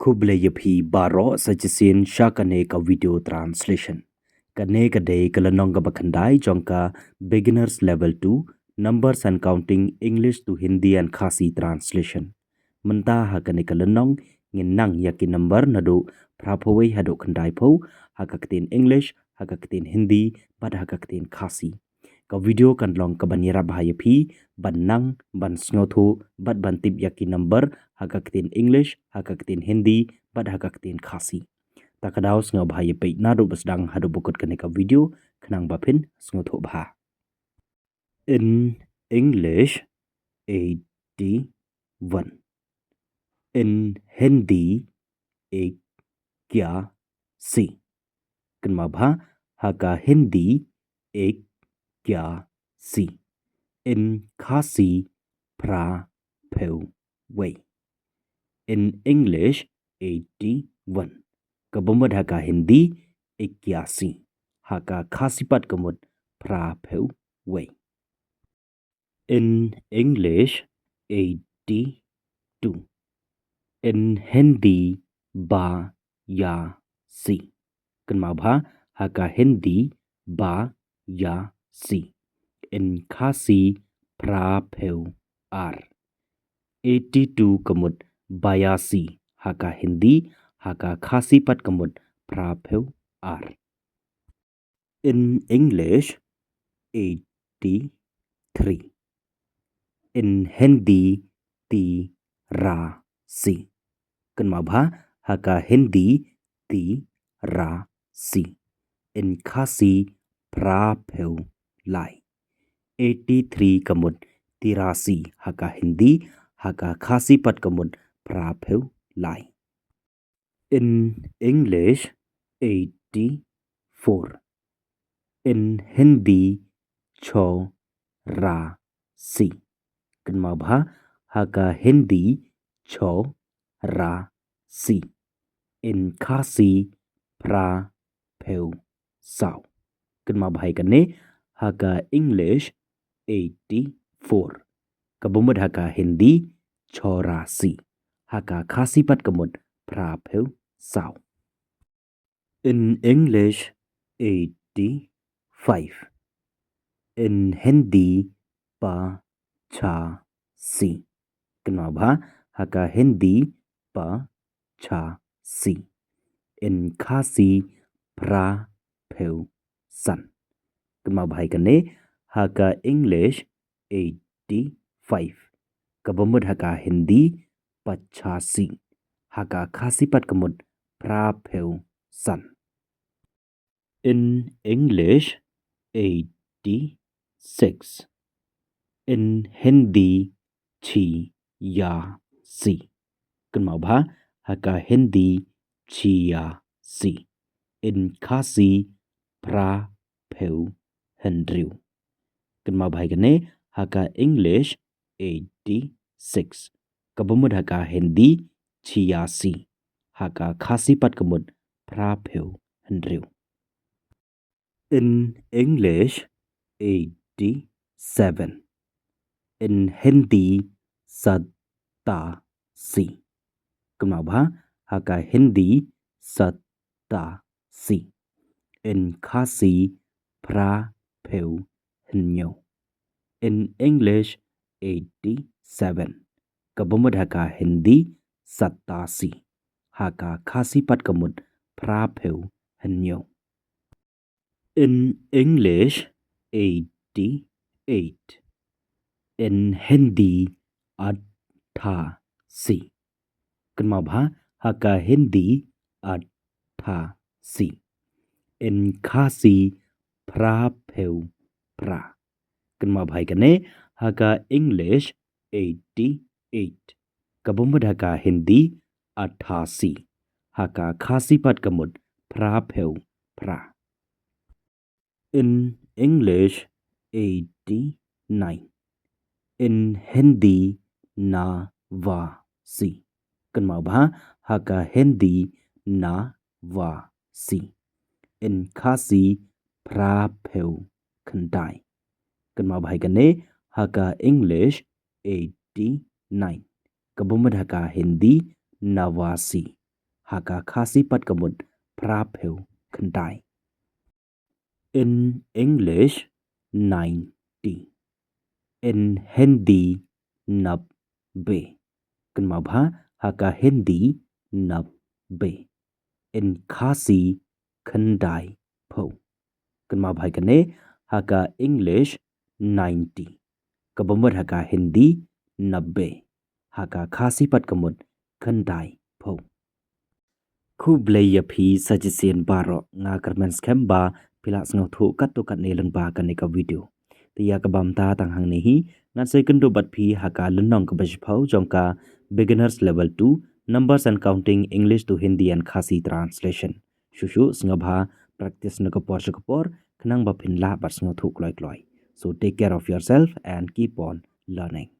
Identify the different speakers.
Speaker 1: Kuble yapi baro sajisin shakane ka video translation. Kane kade kalanonga bakandai jongka beginners level 2 numbers and counting English to Hindi and Khasi translation. Menta hakane kalanong nginang yaki number nado prapowe hado kandai po hakaktin English hakaktin Hindi bad hakaktin Khasi. Ka video kan long kabanira bahaya pi banang ban snotho bad bantip yaki number hakaktin English hakaktin Hindi bad hakaktin Khasi. Takadaw sngo bahaya pi nado basdang hado bukut kaneka video kanang bapin snotho bah. In English 81. In Hindi 81. Kanma bha haka Hindi 81. In Khasi pra peu way. In English 81. Kabumad haka Hindi 81. Haka Khasi pat kamut pra peu way. In English 82. In Hindi ba ya si. Kanma bha haka Hindi ba ya si. In Khasi pra peu ar. 82 kamut bayasi haka Hindi haka Khasi pat kamut pra peu ar. In English 83. In Hindi ti ra si. Kanma bha haka Hindi ti ra si. In Khasi pra peu lai. 83 kamut tirasi haka Hindi haka Khasi pat kamut pra peu lai. In English 84. In Hindi cho ra si. Kanma bha haka Hindi cho ra si. In Khasi pra peu sao. Kanma bhai kane haka English 84. Kabumud haka Hindi chora si. Haka Khasi pat kamut pra peu sao. In English 85. In Hindi pa cha si. Kanma bha haka Hindi pa cha si. In Khasi pra peu san. Kanma bhai kane haka English 85. Kabumud haka Hindi pachasi. Haka Khasi pat kamut pra peu san. In English 86. In Hindi chi ya si. Kanma bha haka Hindi chi ya si. In Khasi pra peu hendriu. Kanma bhai kane haka English 86. Kabumud haka Hindi chi ya si. Haka Khasi pat kamut pra peu hendriu. In English 87. In Hindi satta si. Kanma bha haka Hindi satta si. In Khasi pra peu hnyo. In English 87. Kabumud haka Hindi satta si. Haka Khasi pat kamut pra peu hnyo. In English 88. In Hindi atha si. Kanma bha haka Hindi atha si. In Khasi pra peu pra. Kanma bhai kane haka English 88. Kabumud haka Hindi atha si. Haka Khasi pat kamut pra peu pra. In English 89. In Hindi na va si. Kanma bha haka Hindi na va si. In Khasi pra peu khandai. Kanma bhai kane haka English 89. Kabumud haka Hindi nawasi. haka khasi pat kamut prap heu khandai. In English 90. In Hindi 90. Kanma bha haka Hindi 90. In Khasi khandai phau. Kanma bhai kane haka English 90. Kabamut haka Hindi 90. Haka Khasi pat kamut khandai phau. Kublai yapi sajisian baro nga karmen skemba pila ngau thu kat to kat nelang ba kan ka video. Tiya ka bam ta tang hang nehi ngan se kendo bat phi haka lunong ka bash phau jongka beginners level 2 numbers and counting English to Hindi and Khasi translation. Shushu sngabha practice na ka por khnang ba phin la bat ngau thu kloi kloi. So take care of yourself and keep on learning.